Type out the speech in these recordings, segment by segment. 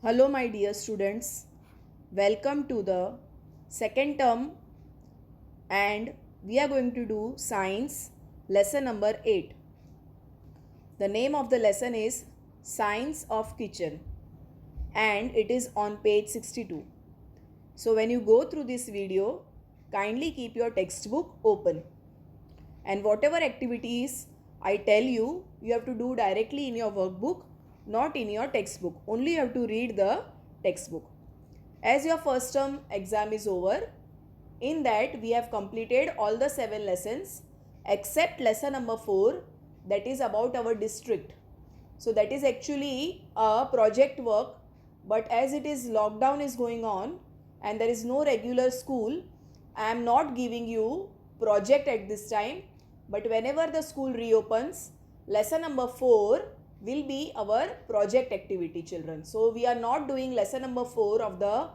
Hello, my dear students. Welcome to the second term, and we are going to do science lesson number 8. The name of the lesson is Science of Kitchen, and it is on page 62. So, when you go through this video, kindly keep your textbook open, and whatever activities I tell you, you have to do directly in your workbook, not in your textbook. Only you have to read the textbook. As your first term exam is over, in that we have completed all the 7 lessons except lesson number 4, that is about our district. So that is actually a project work, but as it is lockdown is going on and there is no regular school, I am not giving you project at this time, but whenever the school reopens, lesson number 4 will be our project activity, children. So we are not doing lesson number 4 of the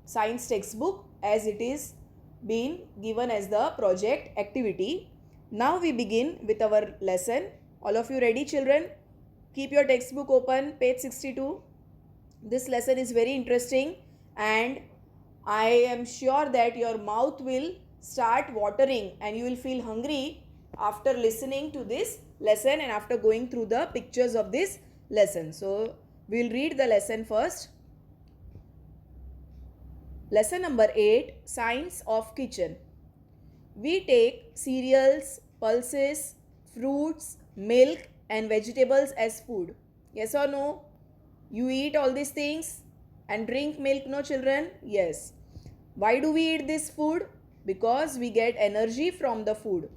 science textbook as it is been given as the project activity. Now we begin with our lesson. All of you ready, children? Keep your textbook open, page 62. This lesson is very interesting and I am sure that your mouth will start watering and you will feel hungry after listening to this lesson and after going through the pictures of this lesson. So we will read the lesson first. Lesson number 8, Science of Kitchen. We take cereals, pulses, fruits, milk and vegetables as food. Yes or no? You eat all these things and drink milk, no, children? Yes. Why do we eat this food? Because we get energy from the food.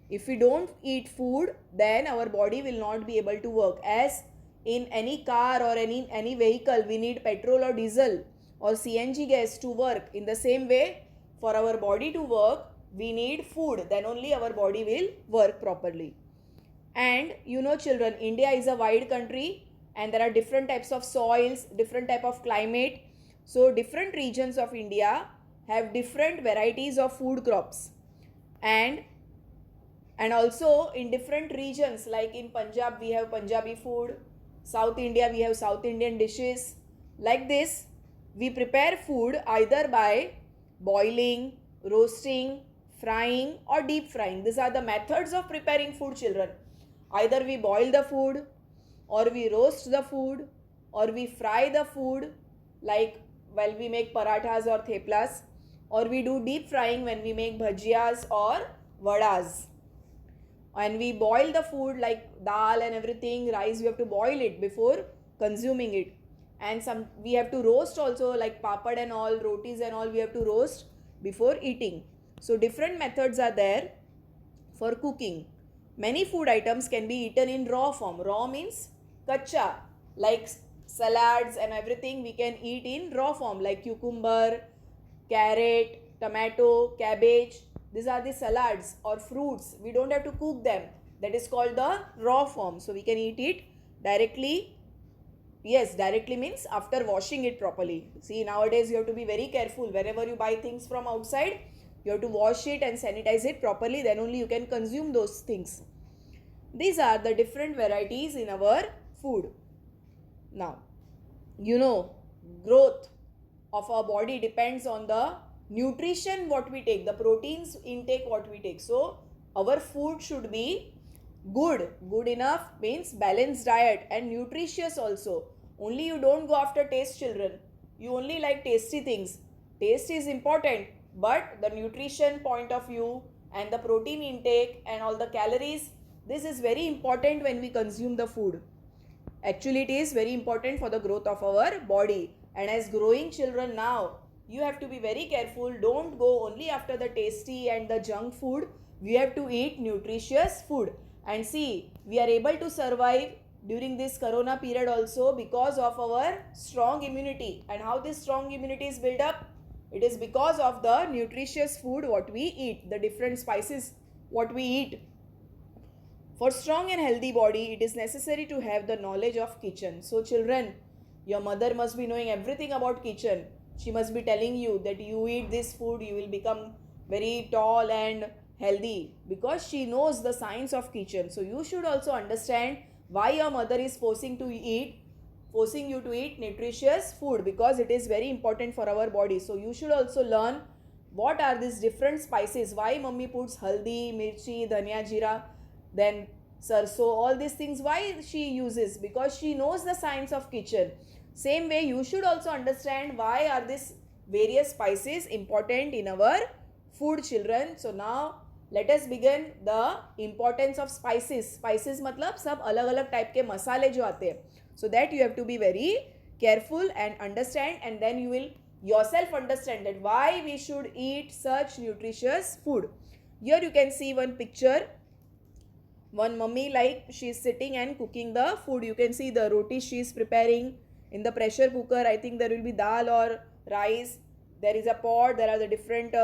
If we don't eat food, then our body will not be able to work. As in any car or any vehicle, we need petrol or diesel or CNG gas to work. In the same way, for our body to work, we need food. Then only our body will work properly. And you know, children, India is a wide country and there are different types of soils, different type of climate. So different regions of India have different varieties of food crops. And also in different regions, like in Punjab we have Punjabi food, South India we have South Indian dishes. Like this, we prepare food either by boiling, roasting, frying or deep frying. These are the methods of preparing food, children. Either we boil the food, or we roast the food, or we fry the food, like while we make parathas or theplas, or we do deep frying when we make bhajiyas or vadas. And we boil the food like dal and everything, rice, we have to boil it before consuming it. And some we have to roast also, like papad and all, rotis and all, we have to roast before eating. So different methods are there for cooking. Many food items can be eaten in raw form. Raw means kacha, like salads and everything we can eat in raw form, like cucumber, carrot, tomato, cabbage. These are the salads or fruits. We don't have to cook them. That is called the raw form. So we can eat it directly. Yes, directly means after washing it properly. See, nowadays you have to be very careful. Whenever you buy things from outside, you have to wash it and sanitize it properly. Then only you can consume those things. These are the different varieties in our food. Now, you know, growth of our body depends on the nutrition what we take, the proteins intake what we take. So our food should be good enough means balanced diet and nutritious also. Only you don't go after taste, children. You only like tasty things. Taste is important, but the nutrition point of view and the protein intake and all the calories, this is very important when we consume the food. Actually, it is very important for the growth of our body. And as growing children now, you have to be very careful. Don't go only after the tasty and the junk food. We have to eat nutritious food. And see, we are able to survive during this corona period also because of our strong immunity. And how this strong immunity is built up? It is because of the nutritious food what we eat, the different spices what we eat. For strong and healthy body, it is necessary to have the knowledge of kitchen. So children, your mother must be knowing everything about kitchen. She must be telling you that you eat this food, you will become very tall and healthy, because she knows the science of kitchen. So you should also understand why your mother is forcing you to eat nutritious food because it is very important for our body. So you should also learn what are these different spices, why mummy puts haldi, mirchi, dhania, jeera, then sarso, all these things, why she uses, because she knows the science of kitchen. Same way you should also understand why are these various spices important in our food, children. So now let us begin the importance of spices. Spices मतलब सब अलग अलग type के मसाले जो आते हैं. So that you have to be very careful and understand, and then you will yourself understand that why we should eat such nutritious food. Here you can see one picture. One mummy, like she is sitting and cooking the food. You can see the roti she is preparing in the pressure cooker. I think there will be dal or rice. There is a pot. There are the different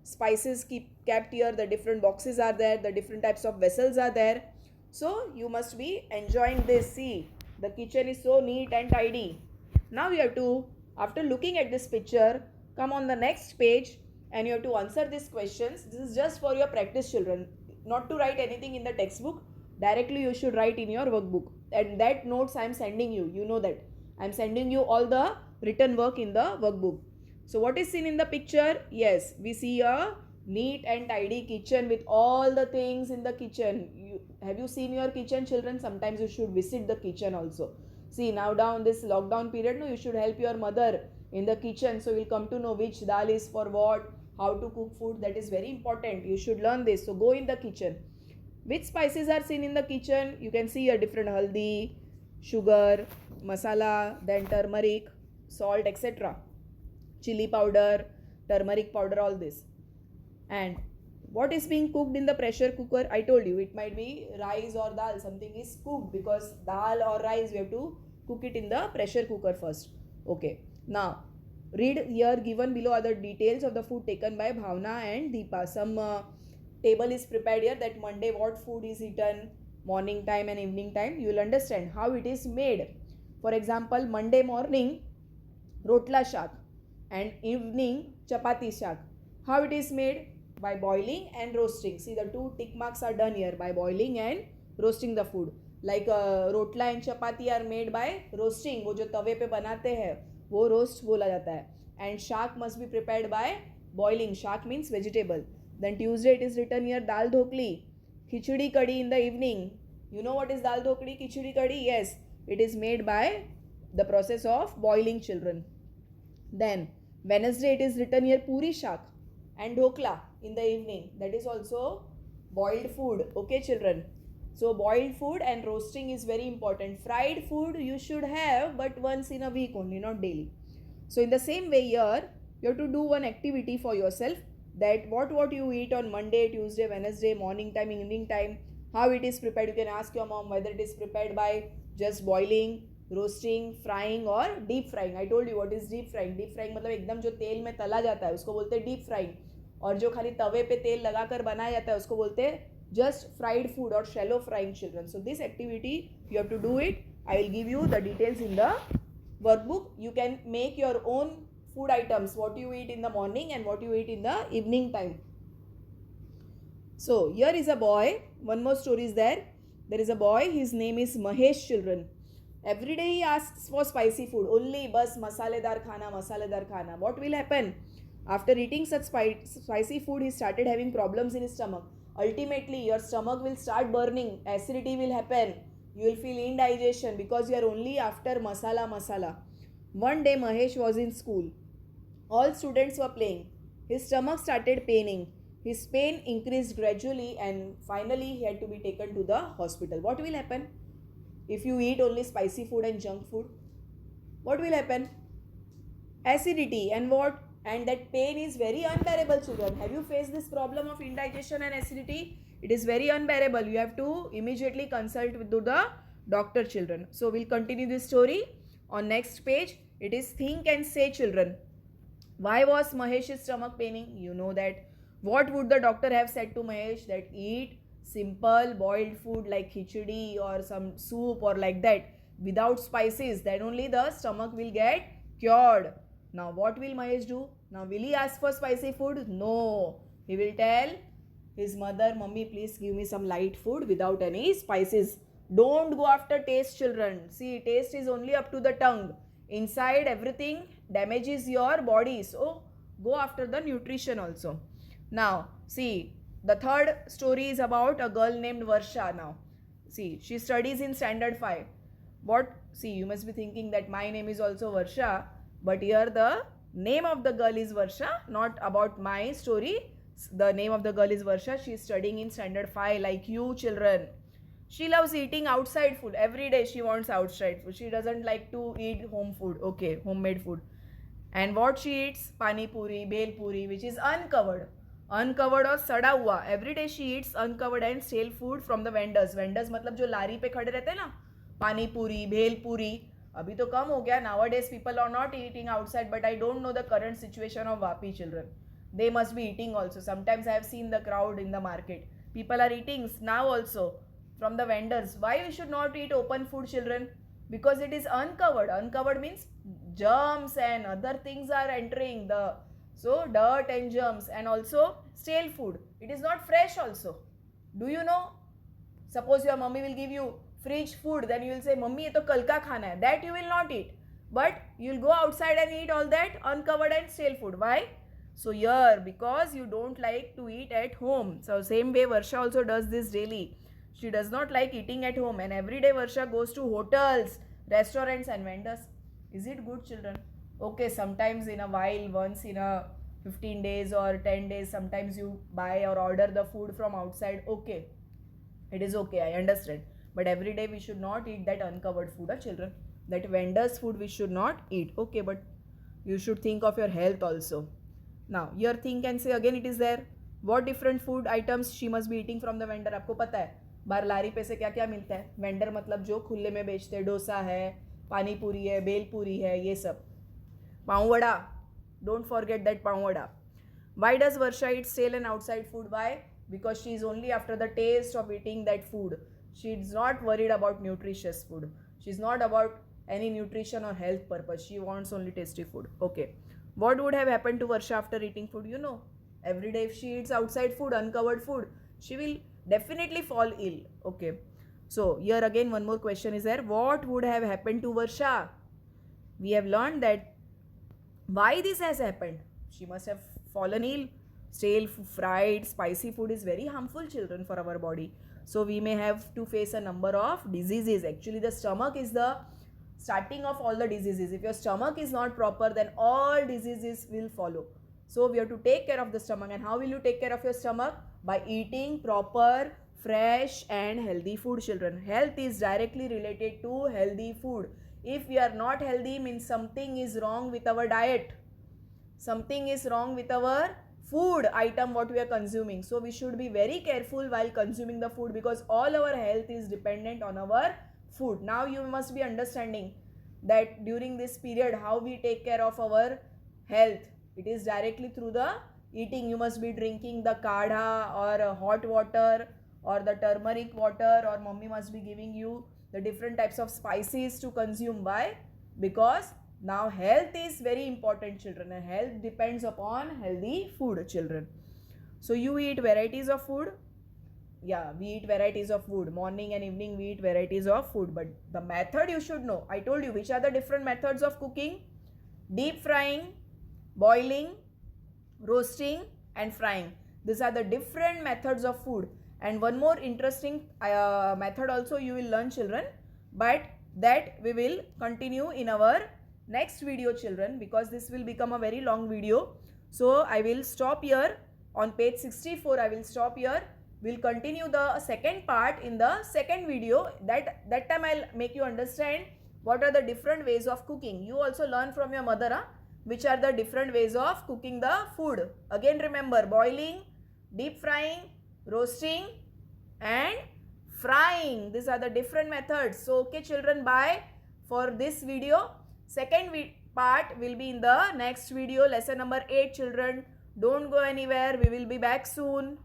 spices kept here. The different boxes are there. The different types of vessels are there. So you must be enjoying this. See, the kitchen is so neat and tidy. Now you have to, after looking at this picture, come on the next page and you have to answer these questions. This is just for your practice, children. Not to write anything in the textbook. Directly you should write in your workbook. And that notes I am sending you. You know that. I am sending you all the written work in the workbook. So what is seen in the picture? Yes, we see a neat and tidy kitchen with all the things in the kitchen. Have you seen your kitchen, children? Sometimes you should visit the kitchen also. See, now down this lockdown period, no, you should help your mother in the kitchen. So you'll come to know which dal is for what, how to cook food. That is very important. You should learn this. So go in the kitchen. Which spices are seen in the kitchen? You can see a different haldi, sugar, masala, then turmeric, salt, etc. Chili powder, turmeric powder, all this. And what is being cooked in the pressure cooker? I told you it might be rice or dal. Something is cooked because dal or rice we have to cook it in the pressure cooker first. Okay. Now read here, given below are the details of the food taken by Bhavna and Deepa. Some table is prepared here that Monday what food is eaten, morning time and evening time. You will understand how it is made. For example, Monday morning rotla shak and evening chapati shak. How it is made? By boiling and roasting. See, the two tick marks are done here, by boiling and roasting the food. Like rotla and chapati are made by roasting. वो जो तवे पे बनाते हैं वो roast बोला जाता है. And shak must be prepared by boiling. Shak means vegetable. Then Tuesday it is written here dal dhokli, khichdi kadi in the evening. You know what is dal dhokli, khichdi kadi? Yes, it is made by the process of boiling, children. Then Wednesday it is written here puri shak and dhokla in the evening. That is also boiled food. Okay, children. So boiled food and roasting is very important. Fried food you should have, but once in a week only, not daily. So in the same way here, you have to do one activity for yourself, that what you eat on Monday, Tuesday, Wednesday, morning time, evening time, how it is prepared. You can ask your mom whether it is prepared by just boiling, roasting, frying और deep frying. I told you what is deep frying. Deep frying मतलब एकदम जो तेल में तला जाता है उसको बोलते हैं डीप फ्राइंग, और जो खाली तवे पे तेल लगाकर बनाया जाता है उसको बोलते हैं जस्ट फ्राइड फूड और shallow frying, children. So this activity you have to do it. I will give you the details in the workbook. You can make your own food items, what you eat in the morning and what you eat in the evening time. So here is a boy, one more story is there. There is a boy, his name is Mahesh, children. Every day he asks for spicy food, only bas masaledar khana, masaledar khana. What will happen? After eating such spicy food, he started having problems in his stomach. Ultimately your stomach will start burning, acidity will happen, you will feel indigestion because you are only after masala. One day Mahesh was in school. All students were playing. His stomach started paining. His pain increased gradually and finally he had to be taken to the hospital. What will happen if you eat only spicy food and junk food? What will happen? Acidity and what? And that pain is very unbearable, children. Have you faced this problem of indigestion and acidity? It is very unbearable. You have to immediately consult with the doctor, children. So we'll continue this story on next page. It is think and say, children. Why was Mahesh's stomach paining? You know that. What would the doctor have said to Mahesh? That eat simple boiled food like khichdi or some soup or like that without spices. Then only the stomach will get cured. Now what will Mahesh do? Now will he ask for spicy food? No. He will tell his mother, Mummy, please give me some light food without any spices. Don't go after taste, children. See, taste is only up to the tongue. Inside, everything damages your body. So, go after the nutrition also. Now, see, the third story is about a girl named Varsha now. See, she studies in standard 5. See, you must be thinking that my name is also Varsha, but here the name of the girl is Varsha, not about my story. The name of the girl is Varsha. She is studying in standard 5 like you children. She loves eating outside food. Every day she wants outside food. She doesn't like to eat home food. Okay, homemade food. And what she eats? Pani puri, bhel puri, which is uncovered. Uncovered or सड़ा हुआ. Every day she eats uncovered and stale food from the vendors. Vendors मतलब जो लारी पे खड़े रहते हैं ना, पानी पूरी, भेल पूरी. अभी तो कम हो गया. Nowadays people are not eating outside, but I don't know the current situation of Vapi children. They must be eating also. Sometimes I have seen the crowd in the market. People are eating now also from the vendors. Why we should not eat open food, children? Because it is uncovered. Uncovered means germs and other things are entering the dirt and germs, and also stale food. It is not fresh also. Do you know? Suppose your mummy will give you fridge food, then you will say, Mummy, ye to kal ka khana hai. That you will not eat. But you will go outside and eat all that uncovered and stale food. Why? So here, because you don't like to eat at home. So same way Varsha also does this daily. She does not like eating at home, and every day Varsha goes to hotels, restaurants and vendors. Is it good, children? Okay, sometimes in a while, once in a 15 days or 10 days, sometimes you buy or order the food from outside. Okay, it is okay, I understand. But every day we should not eat that uncovered food, children. That vendor's food we should not eat. Okay, but you should think of your health also. Now, your thing can say again it is there. What different food items she must be eating from the vendor? आपको पता है बाहर लारी पे से क्या क्या मिलता है? वेंडर मतलब जो खुले में बेचते हैं. डोसा है, पानी पूरी है, बेल पूरी है, ये सब. Pav vada. Don't forget that pav vada. Why does Varsha eat stale and outside food? Why? Because she is only after the taste of eating that food. She is not worried about nutritious food. She is not about any nutrition or health purpose. She wants only tasty food. Okay. What would have happened to Varsha after eating food? You know, every day if she eats outside food, uncovered food, she will definitely fall ill. Okay. So here again one more question is there. What would have happened to Varsha? We have learned that why this has happened. She must have fallen ill. Stale, fried, spicy food is very harmful, children, for our body. So we may have to face a number of diseases. Actually, the stomach is the starting of all the diseases. If your stomach is not proper, then all diseases will follow. So we have to take care of the stomach. And how will you take care of your stomach? By eating proper, fresh and healthy food, children. Health is directly related to healthy food. If we are not healthy, means something is wrong with our diet. Something is wrong with our food item what we are consuming. So we should be very careful while consuming the food, because all our health is dependent on our food. Now you must be understanding that during this period how we take care of our health. It is directly through the eating. You must be drinking the kadha or hot water or the turmeric water, or mommy must be giving you the different types of spices to consume. Why? Because now health is very important, children, and health depends upon healthy food, children. So you eat varieties of food. Yeah, we eat varieties of food. Morning and evening we eat varieties of food. But the method you should know. I told you which are the different methods of cooking. Deep frying, boiling, roasting and frying. These are the different methods of food. And one more interesting method also you will learn, children. But that we will continue in our next video, children, because this will become a very long video. So I will stop here on page 64. I will stop here. We'll continue the second part in the second video. That time I'll make you understand what are the different ways of cooking. You also learn from your mother which are the different ways of cooking the food. Again remember, boiling, deep frying, roasting and frying. These are the different methods. So okay children, bye for this video. Second part will be in the next video, lesson number 8, children. Don't go anywhere. We will be back soon.